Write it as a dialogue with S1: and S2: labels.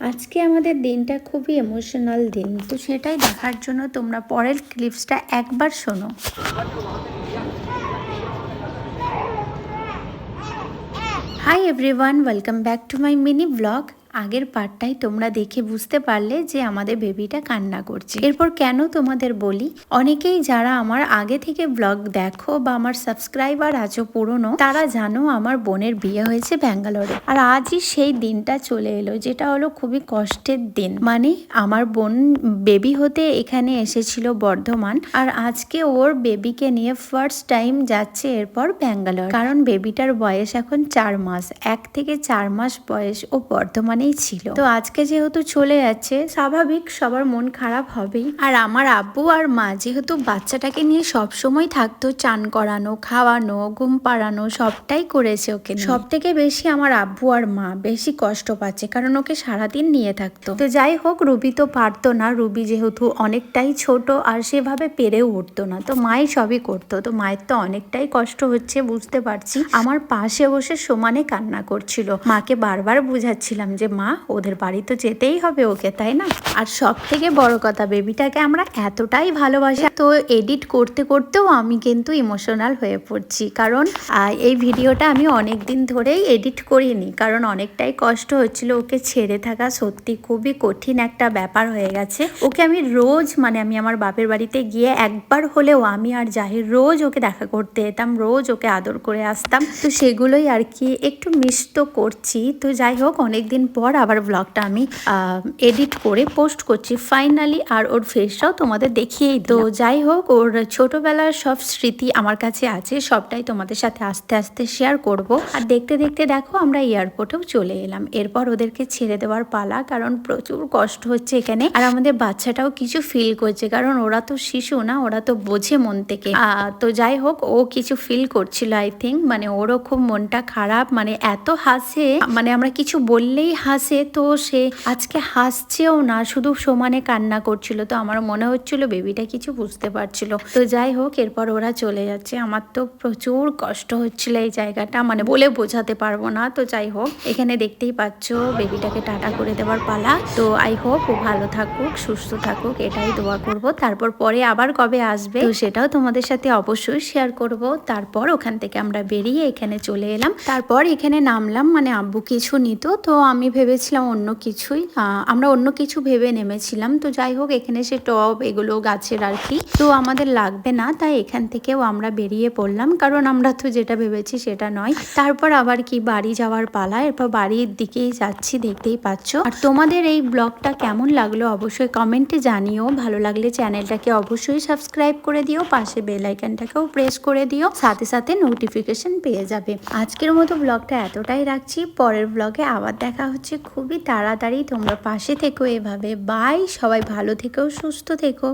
S1: আজকে আমাদের দিনটা খুবই ইমোশনাল দিন, তো সেটাই দেখার জন্য তোমরা পরের ক্লিপসটা একবার শোনো। Hi everyone, welcome back to my mini blog. আগের পার্টটাই তোমরা দেখে বুঝতে পারলে যে আমাদের বেবিটা কান্না করছে। এরপর কেন তোমাদের বলি, অনেকেই যারা আমার আগে থেকে ব্লগ দেখো বা আমার সাবস্ক্রাইবার আছো পুরনো, তারা জানো আমার বোনের বিয়ে হয়েছে ব্যাঙ্গালোরে। আর আজই সেই দিনটা চলে এলো, যেটা হলো খুবই কষ্টের দিন। মানে আমার বোন বেবি হতে এখানে এসেছিল বর্ধমান, আর আজকে ওর বেবিকে নিয়ে ফার্স্ট টাইম যাচ্ছে এরপর ব্যাঙ্গালোর। কারণ বেবিটার বয়স এখন 4 মাস, 1 থেকে 4 মাস বয়স ও বর্ধমান ছিল। তো আজকে যেহেতু চলে যাচ্ছে, স্বাভাবিক সবার মন খারাপ হবেই। আর আমার আব্বু আর মা যেহেতু বাচ্চাটাকে নিয়ে সব সময় থাকতো, চান করানো, খাওয়ানো, ঘুম পাড়ানো সবটাই করেছে ওকে। সব থেকে বেশি আমার আব্বু আর মা বেশি কষ্ট পাচ্ছে, কারণ ওকে সারাদিন নিয়ে থাকতো। তো যাই হোক, রুবি তো পারতো না, রুবি যেহেতু অনেকটাই ছোট আর সেভাবে পেরেও উঠতো না, তো মাই সবই করতো। তো মায়ের তো অনেকটাই কষ্ট হচ্ছে বুঝতে পারছি। আমার পাশে বসে সমানে কান্না করছিল। মাকে বারবার বুঝাচ্ছিলাম যে মা, ওদের বাড়ি তো যেতেই হবে ওকে, তাই না? আর সব থেকে বড় কথা, বেবিটাকে আমরা এতটাই ভালোবাসি, তো এডিট করতে করতেও আমি কিন্তু ইমোশনাল হয়ে পড়ছি। কারণ এই ভিডিওটা আমি অনেক দিন ধরেই এডিট করিনি, কারণ অনেকটাই কষ্ট হচ্ছিল ওকে ছেড়ে থাকা। সত্যি খুবই কঠিন একটা ব্যাপার হয়ে গেছে। ওকে আমি রোজ, মানে আমি আমার বাপের বাড়িতে গিয়ে একবার হলেও আমি আর জাহির রোজ ওকে দেখা করতে যেতাম, রোজ ওকে আদর করে আসতাম। তো সেগুলোই আর কি একটু মিস তো করছি। তো যাই হোক, অনেকদিন পর আবার ব্লগটা আমি এডিট করে পোস্ট করছি ফাইনালি, আর ওর ফেসটাও তোমাদের দেখিয়েই। তো যাই হোক, ওর ছোটবেলার সব স্মৃতি আমার কাছে আছে, সবটাই তোমাদের সাথে আস্তে আস্তে শেয়ার করব। আর দেখতে দেখতে দেখো আমরা এয়ারপোর্টেও চলে এলাম। এরপর ওদেরকে ছেড়ে দেওয়ার পালা, কারণ প্রচুর কষ্ট হচ্ছে এখানে। আর আমাদের বাচ্চাটাও কিছু ফিল করছে, কারণ ওরা তো শিশু না, ওরা তো বোঝে মন থেকে। তো যাই হোক, ও কিছু ফিল করছিল আই থিঙ্ক, মানে ওরও খুব মনটা খারাপ। মানে এত হাসে, মানে আমরা কিছু বললেই হাসে। তো সে আজকে হাসছেও না, শুধু সমানে কান্না করছিল। তো আমার মনে হচ্ছিল বেবিটা কিছু বুঝতে পারছিল। তো যাই হোক, এরপর ওরা চলে যাচ্ছে। আমার তো প্রচুর কষ্ট হচ্ছিল এই জায়গাটা, মানে বলে বোঝাতে পারবো না। তো যাই হোক, এখানে দেখতেই পাচ্ছ বেবিটাকে টাটা করে দেওয়ার পালা। তো আই হোপ ও ভালো থাকুক, সুস্থ থাকুক, এটাই দোয়া করব। তারপর পরে আবার কবে আসবে তো সেটাও তোমাদের সাথে অবশ্যই শেয়ার করব। তারপর ওখান থেকে আমরা বেরিয়ে এখানে চলে এলাম। তারপর এখানে নামলাম, মানে আব্বু কিছু নিত, তো আমি ভেবেছিলাম অন্য কিছুই, আমরা অন্য কিছু ভেবে নেমেছিলাম। তো যাই হোক, এখানে সে টব এগুলো গাছের আর কি, তো আমাদের লাগবে না, তাই এখান থেকেও আমরা বেরিয়ে পড়লাম, কারণ আমরা তো যেটা ভেবেছি সেটা নয়। তারপর আবার কি বাড়ি যাওয়ার পালা, এরপর বাড়ির দিকেই যাচ্ছি, দেখতেই পাচ্ছ। আর তোমাদের এই ব্লগটা কেমন লাগলো অবশ্যই কমেন্টে জানিও। ভালো লাগলে চ্যানেলটাকে অবশ্যই সাবস্ক্রাইব করে দিও, পাশে বেল আইকনটাকেও প্রেস করে দিও, সাথে সাথে নোটিফিকেশন পেয়ে যাবে। আজকের মতো ব্লগটা এতটাই রাখছি, পরের ব্লগে আবার দেখা হচ্ছে খুবই তাড়াতাড়ি। তোমরা পাশে থেকো এভাবে। বাই, সবাই ভালো থেকো, সুস্থ থেকো।